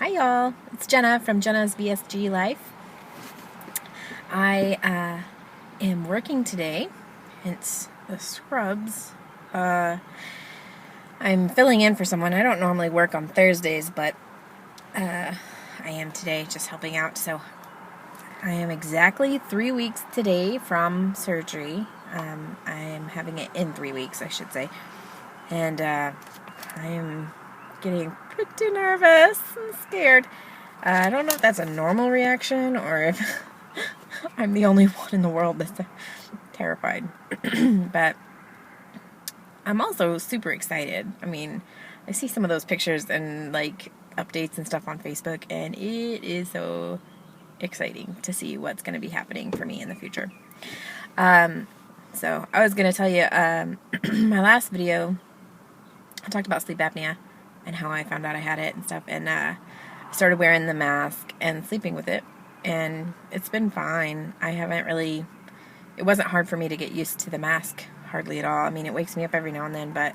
Hi y'all, it's Jenna from Jenna's VSG Life. I am working today, hence the scrubs. I'm filling in for someone. I don't normally work on Thursdays, but I am today, just helping out. So I am exactly 3 weeks today from surgery. I am having it in 3 weeks, I should say. And I am getting pretty nervous and scared. I don't know if that's a normal reaction or if I'm the only one in the world that's terrified. But I'm also super excited. I mean, I see some of those pictures and like updates and stuff on Facebook, and it is so exciting to see what's going to be happening for me in the future. So I was going to tell you, my last video, I talked about sleep apnea and how I found out I had it and stuff, and I started wearing the mask and sleeping with it, and it's been fine. It wasn't hard for me to get used to the mask, hardly at all. I mean, it wakes me up every now and then, but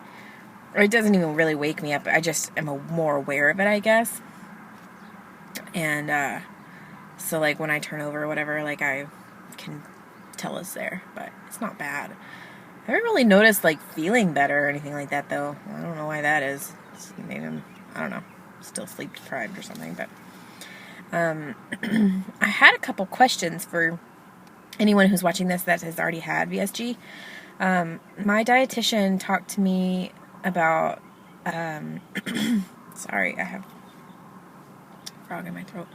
or it doesn't even really wake me up. I just am more aware of it, I guess. And so like when I turn over or whatever, like I can tell it's there, but it's not bad. I haven't really noticed like feeling better or anything like that, though. I don't know why that is. Maybe I don't know, still sleep deprived or something. But I had a couple questions for anyone who's watching this that has already had VSG. My dietitian talked to me about sorry, I have a frog in my throat.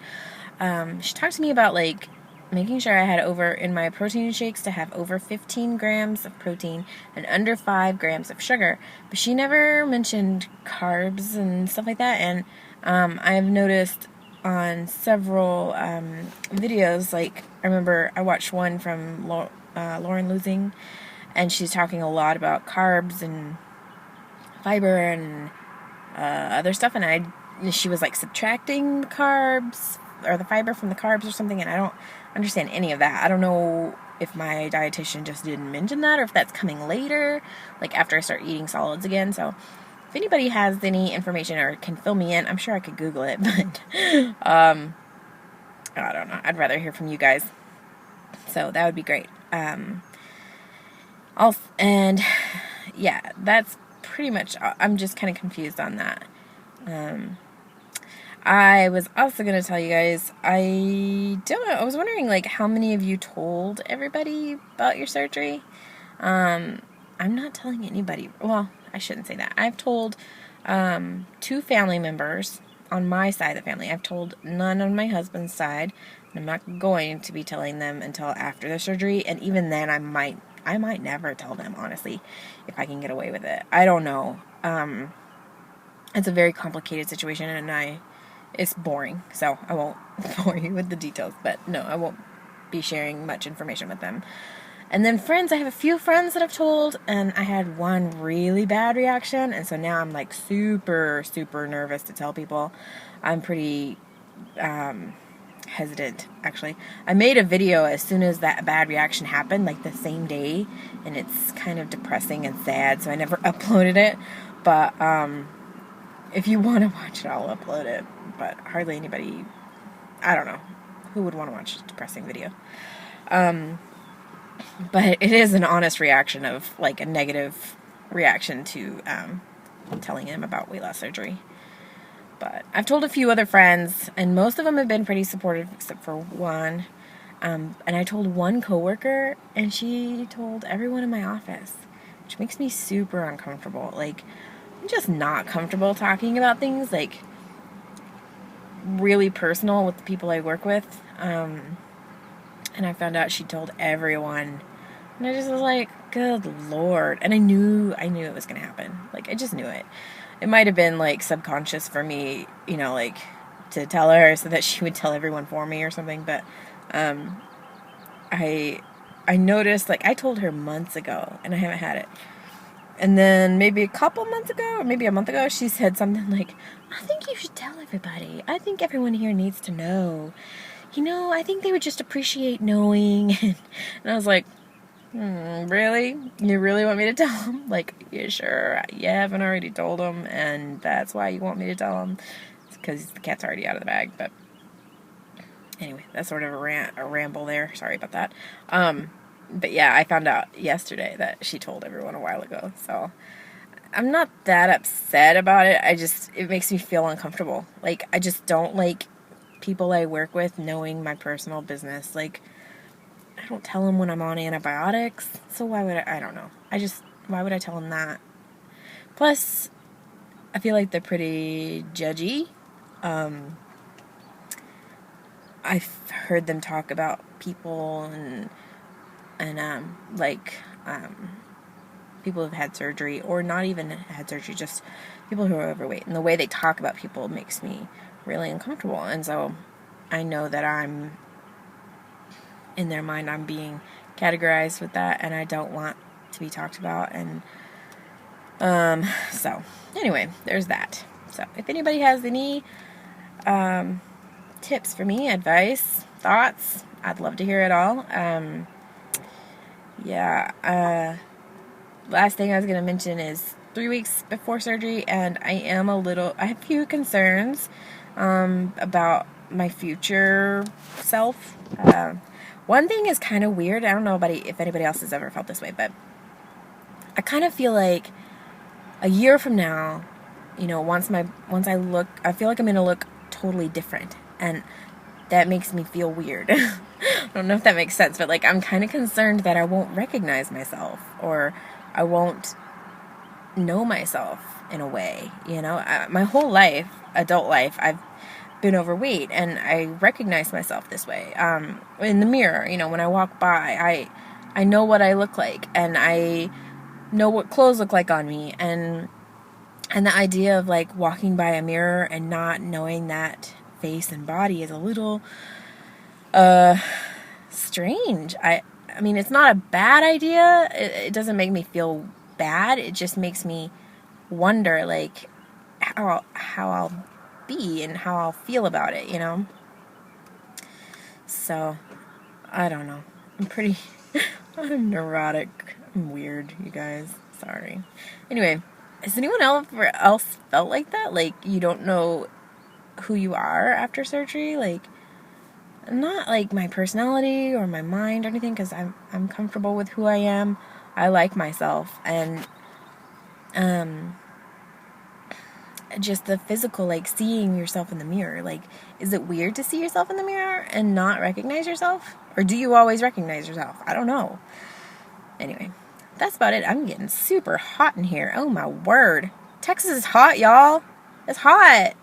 She talked to me about like making sure I had over in my protein shakes to have over 15 grams of protein and under 5 grams of sugar, but she never mentioned carbs and stuff like that. And I've noticed on several videos, like I remember I watched one from Lauren Losing, and she's talking a lot about carbs and fiber and other stuff, and she was like subtracting the carbs or the fiber from the carbs or something, and I don't understand any of that. I don't know if my dietitian just didn't mention that or if that's coming later, like after I start eating solids again. So if anybody has any information or can fill me in, I'm sure I could Google it, but I don't know. I'd rather hear from you guys. So that would be great. And yeah, that's pretty much, I'm just kind of confused on that. I was also going to tell you guys, I was wondering like how many of you told everybody about your surgery. I'm not telling anybody. Well, I shouldn't say that. I've told 2 family members on my side of the family. I've told none on my husband's side. And I'm not going to be telling them until after the surgery, and even then I might never tell them, honestly, if I can get away with it. I don't know. It's a very complicated situation, and it's boring, so I won't bore you with the details. But no, I won't be sharing much information with them. And then friends, I have a few friends that I've told, and I had one really bad reaction, and so now I'm like super, super nervous to tell people. I'm pretty hesitant, actually. I made a video as soon as that bad reaction happened, like the same day, and it's kind of depressing and sad, so I never uploaded it. But if you want to watch it, I'll upload it. But hardly anybody, I don't know, who would want to watch a depressing video. But it is an honest reaction of, like, a negative reaction to telling him about weight loss surgery. But I've told a few other friends, and most of them have been pretty supportive, except for one. And I told one coworker, and she told everyone in my office, which makes me super uncomfortable. Like, I'm just not comfortable talking about things, like, really personal with the people I work with. And I found out she told everyone, and I just was like, good Lord. And I knew it was going to happen. Like, I just knew it. It might have been like subconscious for me, you know, like to tell her so that she would tell everyone for me or something. But I noticed, like, I told her months ago, and I haven't had it. And then maybe a couple months ago, or maybe a month ago, she said something like, I think you should tell everybody. I think everyone here needs to know. You know, I think they would just appreciate knowing. And I was like, really? You really want me to tell them? Like, you sure? You haven't already told them, and that's why you want me to tell them? because the cat's already out of the bag. But anyway, that's sort of a ramble there. Sorry about that. But yeah, I found out yesterday that she told everyone a while ago. So I'm not that upset about it. It makes me feel uncomfortable. Like, I just don't like people I work with knowing my personal business. Like, I don't tell them when I'm on antibiotics. So why would I don't know. Why would I tell them that? Plus, I feel like they're pretty judgy. I've heard them talk about people and people who've had surgery, or not even had surgery, just people who are overweight. And the way they talk about people makes me really uncomfortable. And so I know that in their mind, I'm being categorized with that, and I don't want to be talked about. And so anyway, there's that. So if anybody has any tips for me, advice, thoughts, I'd love to hear it all. Last thing I was going to mention is 3 weeks before surgery, and I have a few concerns about my future self. One thing is kind of weird. I don't know if anybody else has ever felt this way, but I kind of feel like a year from now, once I feel like I'm going to look totally different, and that makes me feel weird. I don't know if that makes sense, but like, I'm kind of concerned that I won't recognize myself, or I won't know myself in a way. My whole life, adult life, I've been overweight, and I recognize myself this way. In the mirror, when I walk by, I know what I look like, and I know what clothes look like on me, and the idea of like walking by a mirror and not knowing that face and body is a little strange. I mean, it's not a bad idea. It doesn't make me feel bad. It just makes me wonder, like, how I'll be and how I'll feel about it, So, I don't know. I'm neurotic. I'm weird, you guys. Sorry. Anyway, has anyone else felt like that? Like, you don't know who you are after surgery? Like, not like my personality or my mind or anything, because I'm comfortable with who I am. I like myself, and just the physical, like seeing yourself in the mirror. Like, is it weird to see yourself in the mirror and not recognize yourself? Or do you always recognize yourself? I don't know. Anyway, that's about it. I'm getting super hot in here. Oh my word. Texas is hot, y'all. It's hot.